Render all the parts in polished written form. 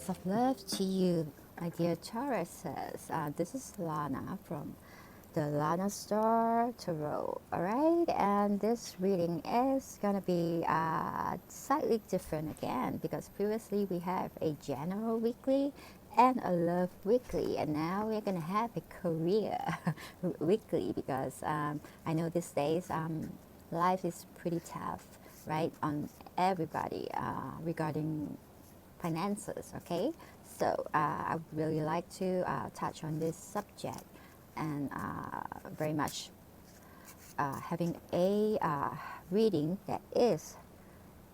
Lots of love to you, my dear Tauruses. This is Lana from the Lana Star Tarot. Alright, and this reading is gonna be slightly different again because previously we have a general weekly and a love weekly, and now we're gonna have a career weekly because I know these days life is pretty tough, right, on everybody regarding finances. Okay, so I would really like to touch on this subject and very much having a reading that is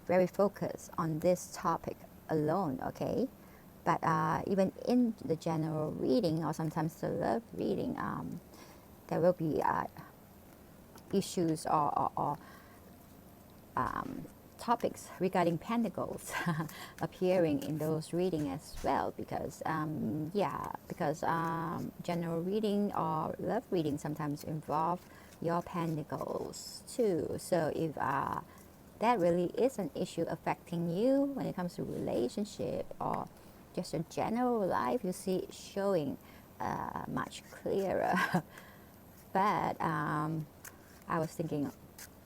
very focused on this topic alone. Okay, but even in the general reading or sometimes the love reading, there will be issues or topics regarding pentacles appearing in those reading as well, because general reading or love reading sometimes involve your pentacles too. So if that really is an issue affecting you when it comes to relationship or just a general life, you see it showing much clearer. But I was thinking,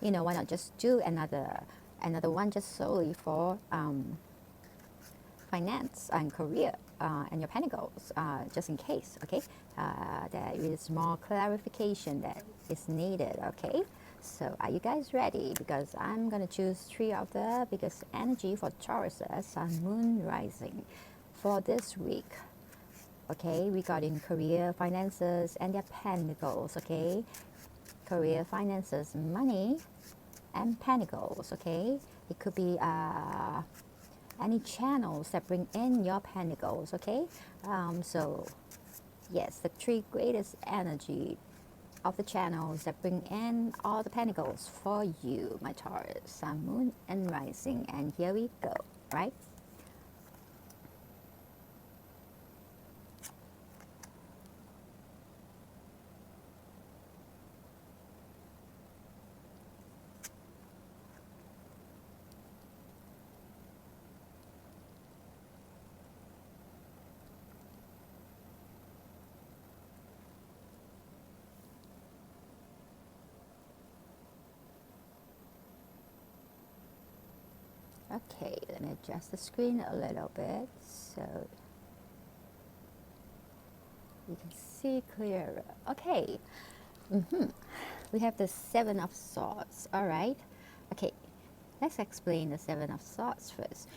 why not just do another one just solely for finance and career and your pentacles, just in case. Okay, there is more clarification that is needed. Okay, so are you guys ready? Because I'm gonna choose 3 of the biggest energy for Taurus, Sun, Moon, Rising for this week. Okay, regarding career, finances, and their pentacles. Okay, career, finances, money, and pentacles. Okay, it could be any channels that bring in your pentacles. Okay, so yes, the 3 greatest energy of the channels that bring in all the pentacles for you, my Taurus, Sun, Moon, and Rising. And here we go. Right. Okay, let me adjust the screen a little bit so you can see clearer. Okay, we have the 7 of Swords. All right. Okay, let's explain the 7 of Swords first.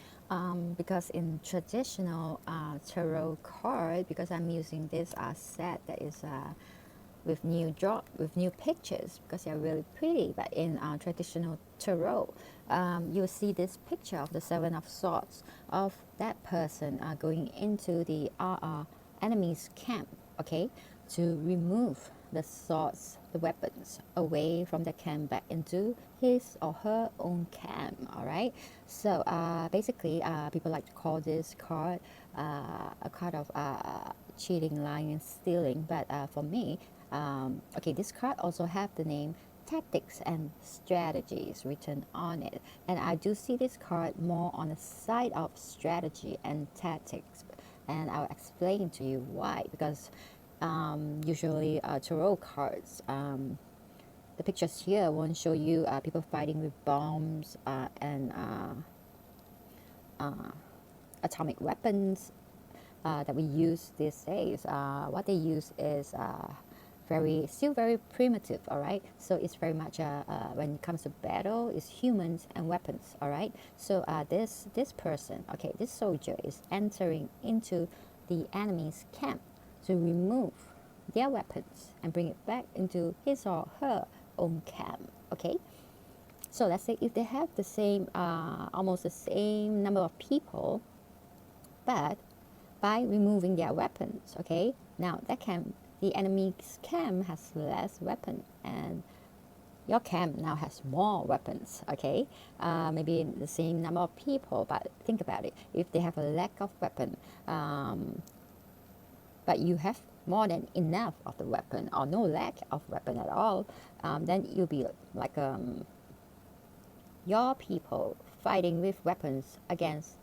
Because in traditional tarot card, because I'm using this set that is with new pictures because they're really pretty. But in traditional tarot, you'll see this picture of the 7 of Swords of that person going into the enemy's camp. Okay, to remove the swords, the weapons, away from the camp back into his or her own camp. All right. So basically, people like to call this card a card of cheating, lying, and stealing. But for me, okay, this card also have the name tactics and strategies written on it, and I do see this card more on the side of strategy and tactics, and I'll explain to you why. Because usually tarot cards, the pictures here won't show you people fighting with bombs and atomic weapons that we use these days. What they use is still very primitive. All right, so it's very much when it comes to battle, it's humans and weapons. All right, so this person, okay, this soldier is entering into the enemy's camp to remove their weapons and bring it back into his or her own camp. Okay, so let's say if they have the same almost the same number of people, but by removing their weapons, okay, now the enemy's camp has less weapon and your camp now has more weapons. Okay, maybe the same number of people, but think about it. If they have a lack of weapon, but you have more than enough of the weapon or no lack of weapon at all, then you'll be like your people fighting with weapons against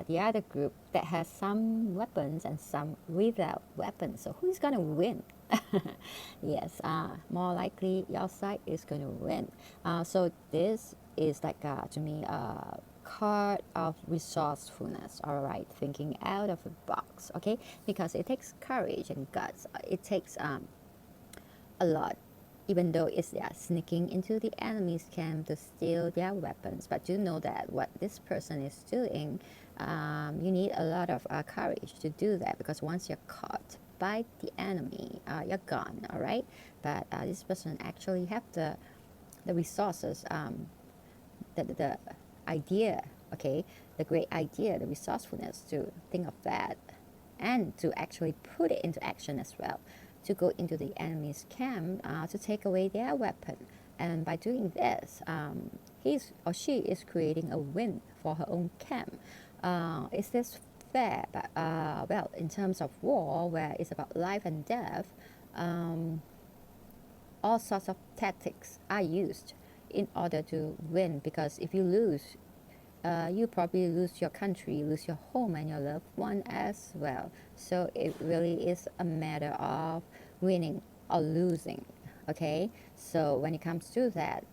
the other group that has some weapons and some without weapons. So who's going to win? Yes, more likely your side is going to win. So this is like, to me, a card of resourcefulness, all right, thinking out of the box, okay, because it takes courage and guts. It takes a lot, even though it's sneaking into the enemy's camp to steal their weapons. But you know that what this person is doing, you need a lot of courage to do that, because once you're caught by the enemy, you're gone, all right? But this person actually have the resources, the idea, okay, the great idea, the resourcefulness to think of that and to actually put it into action as well, to go into the enemy's camp to take away their weapon. And by doing this, he's or she is creating a win for her own camp. Is this fair? But well, in terms of war, where it's about life and death, all sorts of tactics are used in order to win, because if you lose, you probably lose your country, lose your home and your loved one as well. So it really is a matter of winning or losing, okay? So when it comes to that,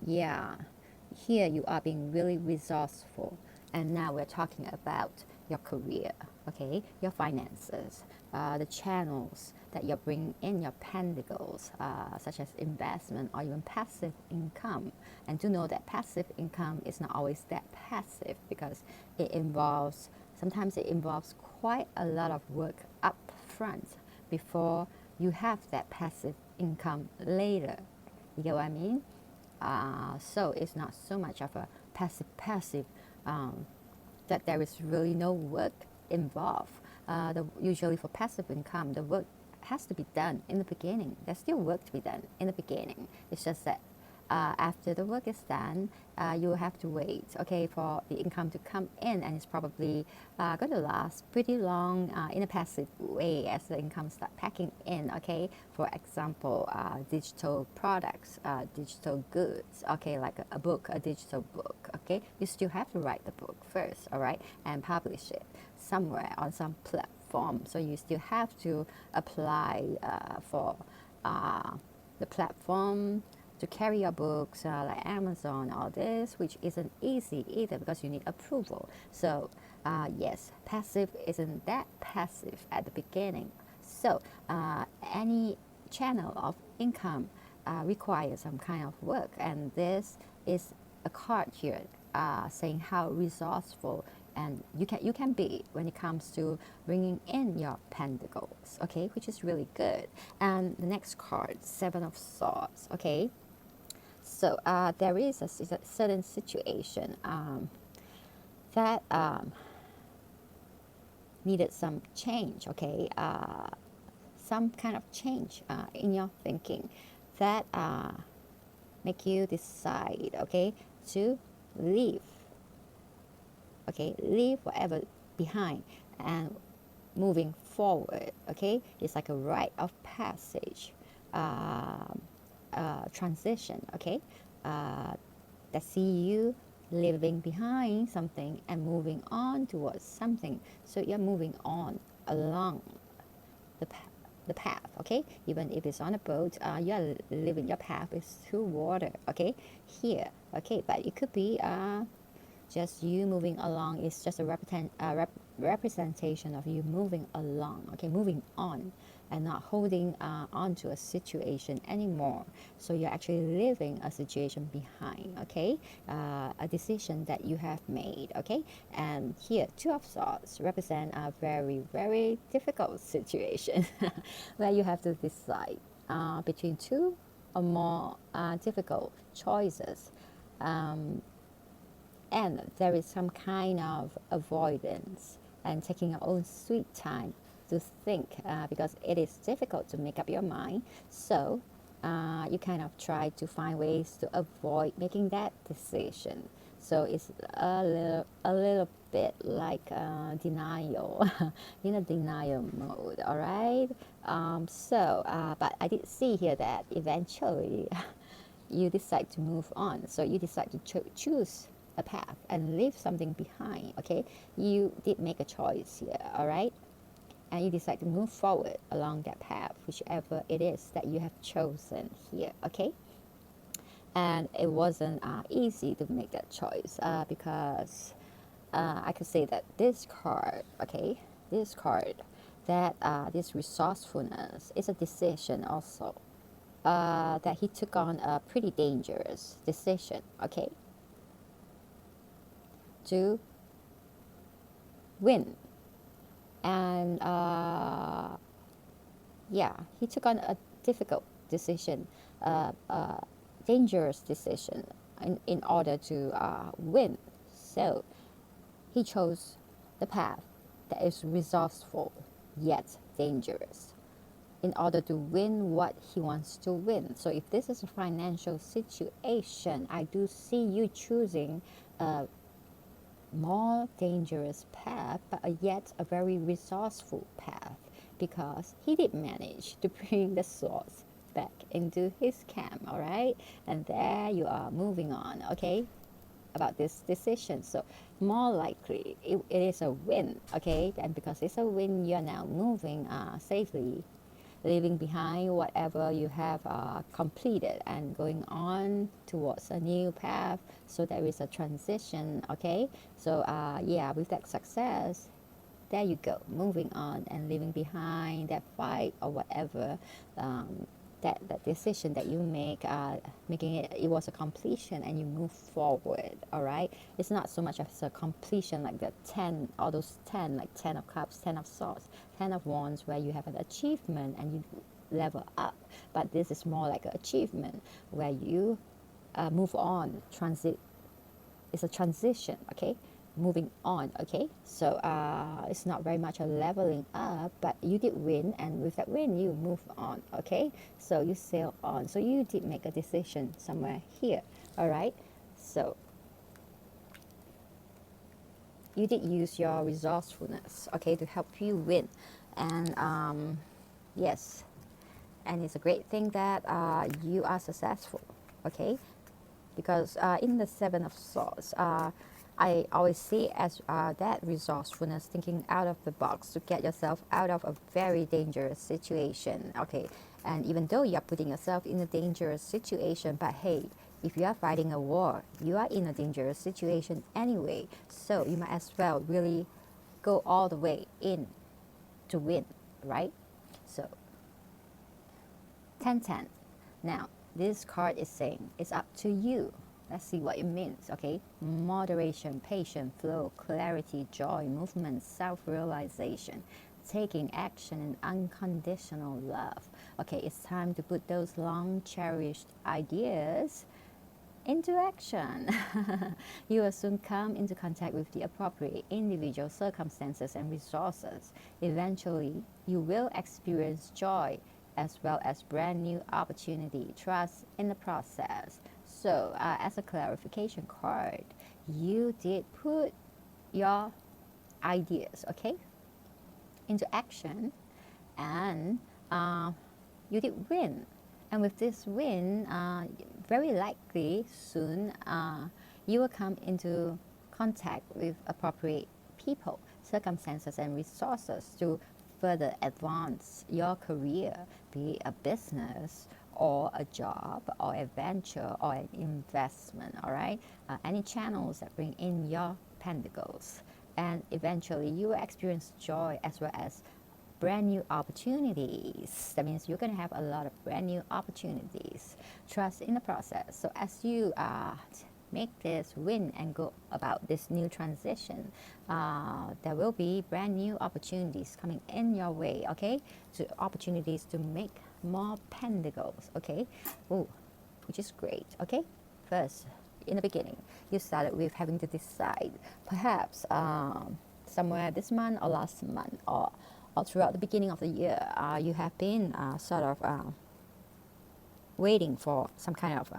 yeah, here you are being really resourceful. And now we're talking about your career, okay, your finances, the channels that you're bringing in your pentacles, such as investment or even passive income. And to know that passive income is not always that passive, because sometimes it involves quite a lot of work up front before you have that passive income later. You get what I mean? So it's not so much of a passive, that there is really no work involved. Usually for passive income, the work has to be done in the beginning. There's still work to be done in the beginning. It's just that after the work is done, you will have to wait, okay, for the income to come in, and it's probably going to last pretty long in a passive way as the income start packing in, okay. For example, digital products, digital goods, okay, like a book, a digital book, okay. You still have to write the book first, all right, and publish it somewhere on some platform. So you still have to apply for the platform to carry your books, like Amazon, all this, which isn't easy either, because you need approval. So yes, passive isn't that passive at the beginning. So any channel of income requires some kind of work, and this is a card here saying how resourceful and you can be when it comes to bringing in your pentacles, okay, which is really good. And the next card, Seven of Swords, okay. So there is a certain situation that needed some change, okay, some kind of change in your thinking that make you decide, okay, to leave, okay, leave whatever behind and moving forward, okay. It's like a rite of passage, transition, okay, that see you leaving behind something and moving on towards something. So you're moving on along the path, okay. Even if it's on a boat, you're living your path is through water, okay, here, okay. But it could be just you moving along. It's just a representation of you moving along, okay, moving on and not holding on to a situation anymore. So you're actually leaving a situation behind, okay, a decision that you have made, okay. And here, Two of Swords represent a very, very difficult situation where you have to decide between two or more difficult choices. And there is some kind of avoidance and taking your own sweet time to think, because it is difficult to make up your mind. So you kind of try to find ways to avoid making that decision. So it's a little bit like denial, in a denial mode, all right. But I did see here that eventually you decide to move on. So you decide to choose a path and leave something behind. Okay, you did make a choice here. All right, and you decide to move forward along that path, whichever it is that you have chosen here. Okay, and it wasn't easy to make that choice because I could say that this card, okay, this card, that this resourcefulness is a decision also. That he took on a pretty dangerous decision, okay, to win. And yeah, he took on a difficult decision, dangerous decision in order to win. So he chose the path that is resourceful yet dangerous in order to win what he wants to win. So if this is a financial situation, I do see you choosing a more dangerous path, but yet a very resourceful path, because he did manage to bring the swords back into his camp, all right? And there you are moving on, okay? About this decision. So more likely it is a win, okay? And because it's a win, you're now moving safely, leaving behind whatever you have completed and going on towards a new path. So there is a transition, okay? So yeah, with that success, there you go, moving on and leaving behind that fight or whatever, that decision that you make, making it was a completion, and you move forward. All right, it's not so much as a completion like the 10, all those 10, like 10 of cups, 10 of swords, 10 of wands, where you have an achievement and you level up. But this is more like an achievement where you move on, transit. It's a transition, okay, moving on, okay? So it's not very much a leveling up, but you did win, and with that win you move on, okay? So you sail on. So you did make a decision somewhere here, all right? So you did use your resourcefulness, okay, to help you win. And yes, and it's a great thing that you are successful, okay? Because in the Seven of Swords, I always see as that resourcefulness, thinking out of the box to get yourself out of a very dangerous situation, okay? And even though you're putting yourself in a dangerous situation, but hey, if you are fighting a war, you are in a dangerous situation anyway, so you might as well really go all the way in to win, right? So 10-10. Now, this card is saying it's up to you. Let's see what it means, okay? Moderation, patience, flow, clarity, joy, movement, self-realization, taking action, and unconditional love. Okay, it's time to put those long cherished ideas into action. You will soon come into contact with the appropriate individual, circumstances, and resources. Eventually, you will experience joy as well as brand new opportunity. Trust in the process. So, as a clarification card, you did put your ideas, okay, into action, and you did win. And with this win, very likely soon you will come into contact with appropriate people, circumstances, and resources to further advance your career, be it a business or a job or a venture or an investment, all right? Any channels that bring in your pentacles. And eventually you will experience joy as well as brand new opportunities. That means you're going to have a lot of brand new opportunities. Trust in the process. So as you make this win and go about this new transition, there will be brand new opportunities coming in your way, okay? So opportunities to make more pentacles, okay? Ooh, which is great, okay? First, in the beginning, you started with having to decide, perhaps somewhere this month or last month or throughout the beginning of the year, you have been sort of waiting for some kind of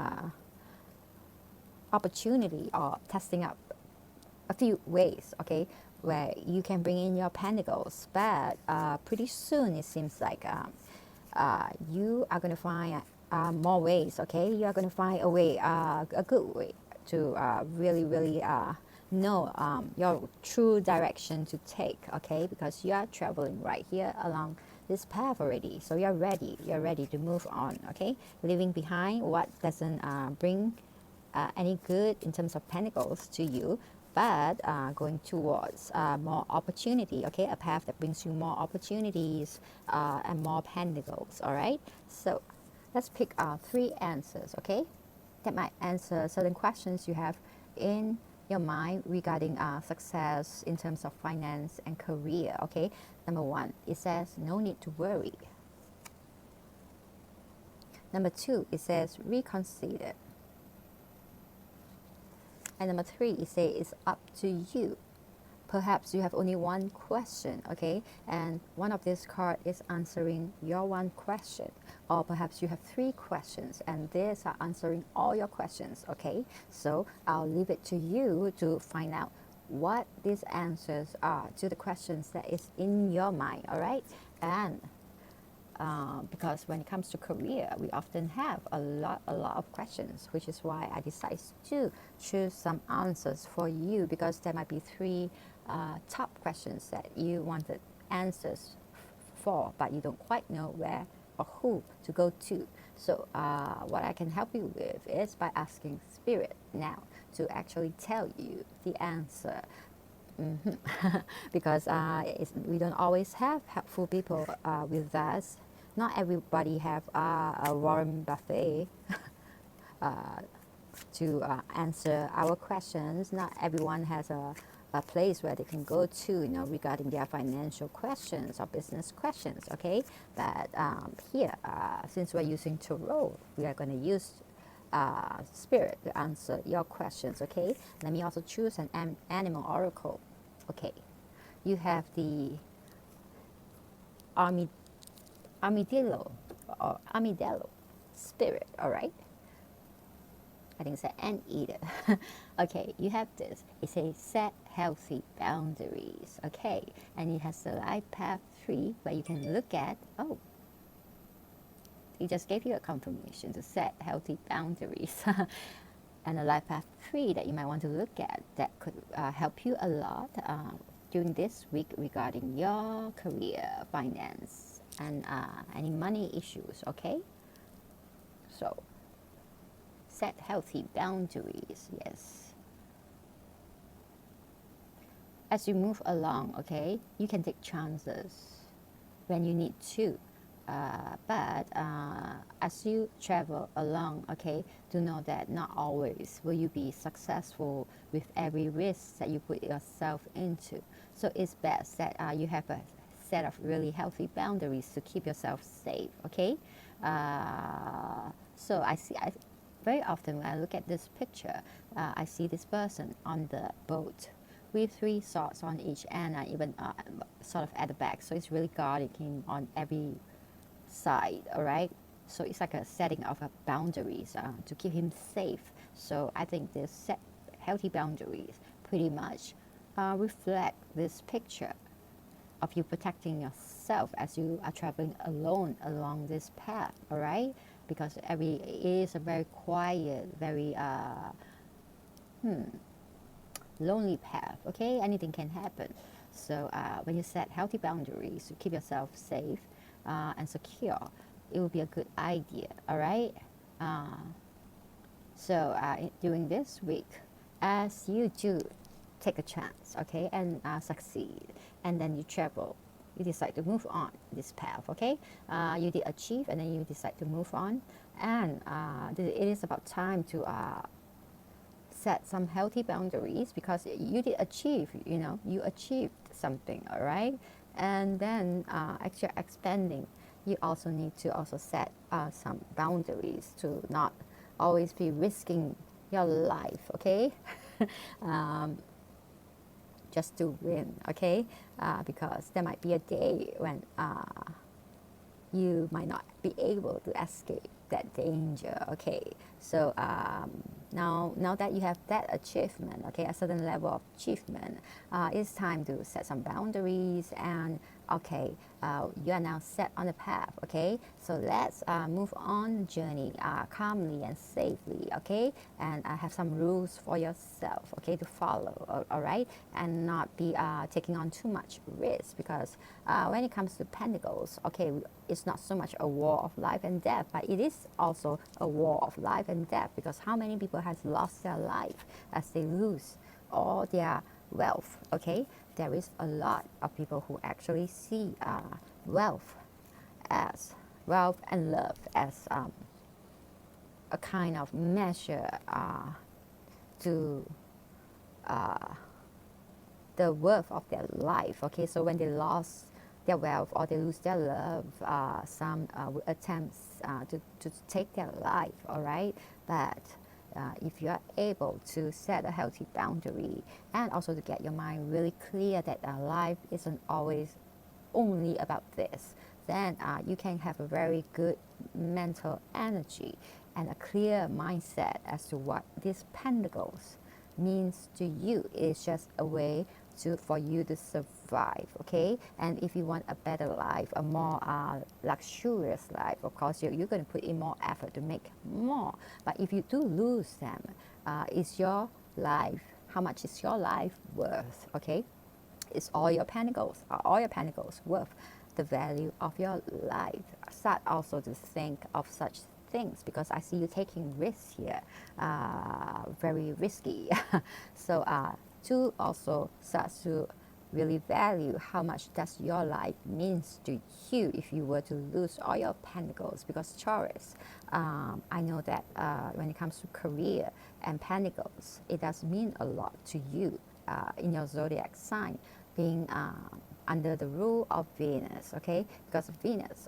opportunity or testing out a few ways, okay, where you can bring in your pentacles. But pretty soon it seems like you are going to find more ways, okay? You are going to find a way, a good way to really know your true direction to take, okay? Because you are traveling right here along this path already, so you're ready to move on, okay? Leaving behind what doesn't bring any good in terms of pentacles to you, but going towards more opportunity, okay? A path that brings you more opportunities and more pentacles, all right? So let's pick 3 answers, okay? That might answer certain questions you have in your mind regarding success in terms of finance and career, okay? Number 1, it says no need to worry. Number 2, it says reconsider. And number 3, it says it's up to you. Perhaps you have only one question, okay? And one of these cards is answering your one question. Or perhaps you have 3 questions and these are answering all your questions, okay? So I'll leave it to you to find out what these answers are to the questions that is in your mind, all right? And because when it comes to career, we often have a lot of questions, which is why I decided to choose some answers for you, because there might be 3 top questions that you wanted answers for, but you don't quite know where or who to go to. So what I can help you with is by asking Spirit now to actually tell you the answer. Because we don't always have helpful people with us. Not everybody have a Warren Buffet to answer our questions. Not everyone has a place where they can go to, you know, regarding their financial questions or business questions, okay? But here, since we're using Tarot, we are going to use Spirit to answer your questions, okay? Let me also choose an animal oracle. Okay, you have the armadillo or armadillo spirit, all right? I think it's an anteater. Okay, you have this. It says set healthy boundaries, okay? And it has the life path 3 where you can look at, oh, it just gave you a confirmation to set healthy boundaries. And the life path 3 that you might want to look at that could help you a lot during this week regarding your career, finance, and any money issues, okay? So, set healthy boundaries, yes. As you move along, okay, you can take chances when you need to. But as you travel along, okay, do know that not always will you be successful with every risk that you put yourself into. So it's best that you have a set of really healthy boundaries to keep yourself safe, okay? So very often when I look at this picture, I see this person on the boat with 3 swords on each end, even sort of at the back. So it's really guarding him on every side, all right? So it's like a setting of boundaries to keep him safe. So I think this set healthy boundaries pretty much reflect this picture of you protecting yourself as you are traveling alone along this path, all right? Because it is a very quiet, very lonely path, okay? Anything can happen. So when you set healthy boundaries to keep yourself safe and secure, it will be a good idea, all right? So during this week, as you do take a chance, okay, and succeed, and then you travel, you decide to move on this path, okay? You did achieve, and then you decide to move on, and it is about time to set some healthy boundaries, because you did achieve, you know, you achieved something, all right? And then as you're expanding, you also need to also set some boundaries to not always be risking your life, okay? Just to win, okay? Because there might be a day when you might not be able to escape that danger. Okay, so now that you have that achievement, okay, a certain level of achievement, it's time to set some boundaries. And okay, you are now set on the path. Okay, so let's move on the journey calmly and safely. Okay, and have some rules for yourself, okay, to follow. All right, and not be taking on too much risk, because when it comes to pentacles, okay, it's not so much a war of life and death, but it is also a war of life and death, because how many people has lost their life as they lose all their wealth. Okay, there is a lot of people who actually see wealth as wealth and love as a kind of measure to the worth of their life. Okay, so when they lost their wealth or they lose their love, some will attempt to take their life. All right, but if you are able to set a healthy boundary, and also to get your mind really clear that life isn't always only about this, then you can have a very good mental energy and a clear mindset as to what these pentacles means to you. It's just a way for you to survive. Okay, and if you want a better life, a more luxurious life, of course you're going to put in more effort to make more. But if you do lose them, is your life, how much is your life worth? Okay, is all your pentacles, are all your pentacles worth the value of your life? Start also to think of such things, because I see you taking risks here, very risky. So to also start to really value how much does your life means to you if you were to lose all your pentacles. Because Taurus, I know that when it comes to career and pentacles, it does mean a lot to you in your zodiac sign, being under the rule of Venus. Okay, because Venus,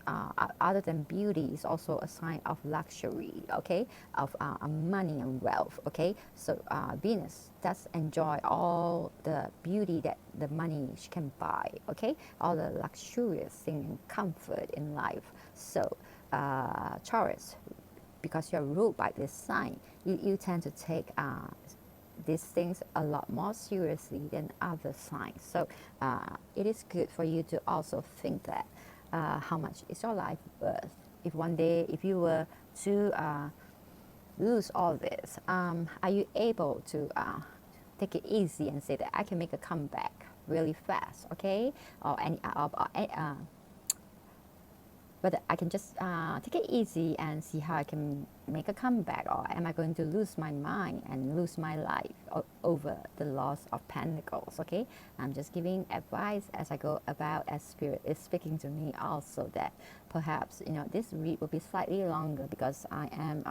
other than beauty, is also a sign of luxury. Okay, of money and wealth. Okay, so Venus does enjoy all the beauty that the money can buy. Okay, all the luxurious thing and comfort in life. So Taurus, because you're ruled by this sign, you tend to take these things a lot more seriously than other signs. So it is good for you to also think that how much is your life worth. If one day, if you were to lose all this, are you able to take it easy and say that I can make a comeback really fast? Okay, or any but I can just take it easy and see how I can make a comeback, or am I going to lose my mind and lose my life over the loss of pentacles? Okay, I'm just giving advice as I go about, as Spirit is speaking to me also, that perhaps this read will be slightly longer, because I am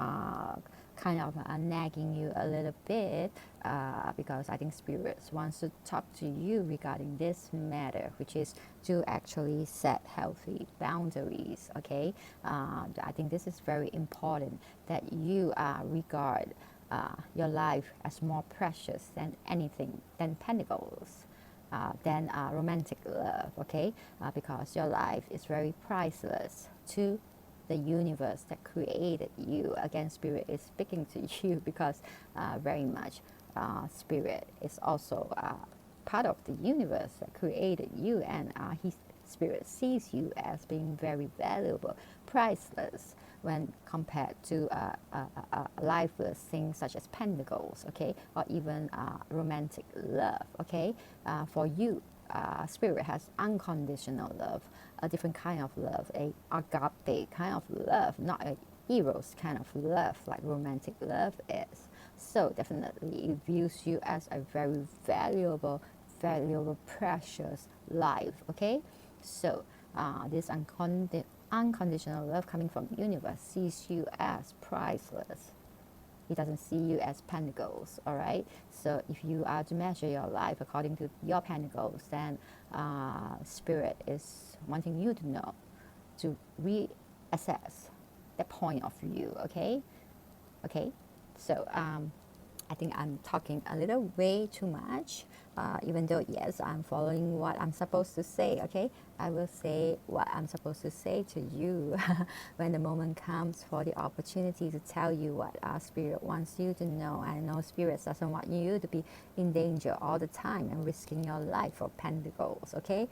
kind of nagging you a little bit, because I think Spirit wants to talk to you regarding this matter, which is to actually set healthy boundaries. Okay, I think this is very important, that you regard your life as more precious than anything, than pentacles, than romantic love. Okay, because your life is very priceless to the universe that created you. Again, Spirit is speaking to you, because very much Spirit is also part of the universe that created you, and Spirit sees you as being very valuable, priceless, when compared to lifeless things such as pentacles. Okay, or even romantic love. Okay, for you, Spirit has unconditional love, a different kind of love, a agape kind of love, not a eros kind of love like romantic love is. So definitely it views you as a very valuable, precious life. Okay, so this unconditional love coming from the universe sees you as priceless. He doesn't see you as pentacles. All right, so if you are to measure your life according to your pentacles, then Spirit is wanting you to know, to reassess that point of view. Okay, so I think I'm talking a little way too much, even though, yes, I'm following what I'm supposed to say, okay? I will say what I'm supposed to say to you when the moment comes for the opportunity to tell you what our Spirit wants you to know. I know Spirit doesn't want you to be in danger all the time and risking your life for pentacles, okay?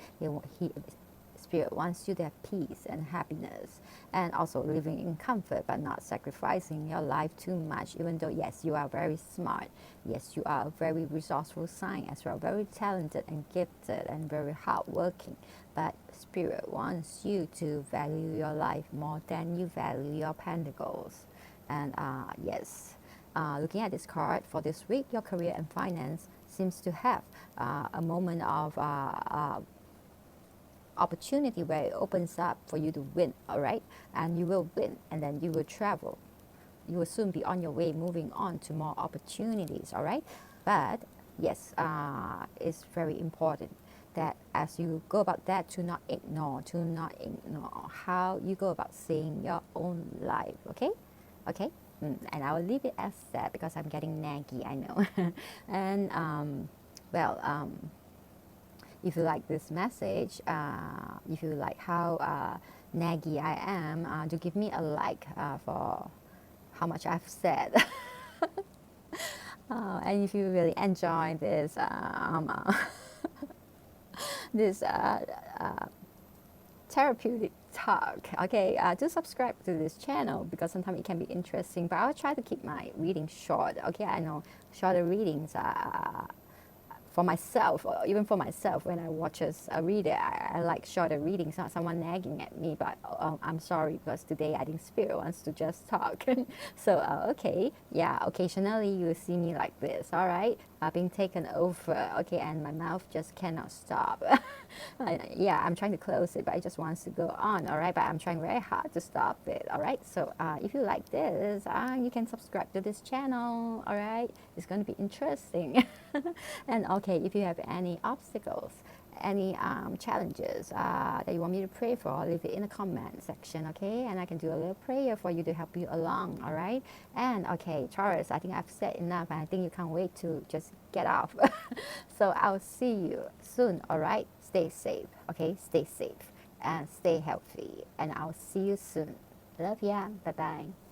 Spirit wants you to have peace and happiness, and also living in comfort but not sacrificing your life too much, even though, yes, you are very smart, yes, you are a very resourceful sign as well, very talented and gifted and very hardworking, but Spirit wants you to value your life more than you value your pentacles. And yes, looking at this card for this week, your career and finance seems to have a moment of opportunity where it opens up for you to win, all right? And you will win, and then you will travel. You will soon be on your way, moving on to more opportunities, all right? But yes, it's very important that as you go about that, to not ignore how you go about seeing your own life, okay? Okay? And I will leave it as that because I'm getting naggy, I know. And well, if you like this message, if you like how naggy I am, do give me a like for how much I've said. And if you really enjoy this this therapeutic talk, okay, do subscribe to this channel because sometimes it can be interesting, but I'll try to keep my readings short, okay? I know shorter readings are for myself, or even for myself, when I watch a reader, I like shorter readings, not someone nagging at me. But I'm sorry because today I think Spirit wants to just talk. So okay, yeah, occasionally you will see me like this. All right, being taken over. Okay, and my mouth just cannot stop. Yeah, I'm trying to close it, but it just wants to go on. All right, but I'm trying very hard to stop it. All right, so if you like this, you can subscribe to this channel. All right, it's going to be interesting. And okay, if you have any obstacles, any challenges that you want me to pray for, leave it in the comment section, okay? And I can do a little prayer for you to help you along, all right? And okay, Taurus, I think I've said enough, and I think you can't wait to just get off. So I'll see you soon, all right? Stay safe, okay? Stay safe and stay healthy, and I'll see you soon. Love ya. Bye-bye.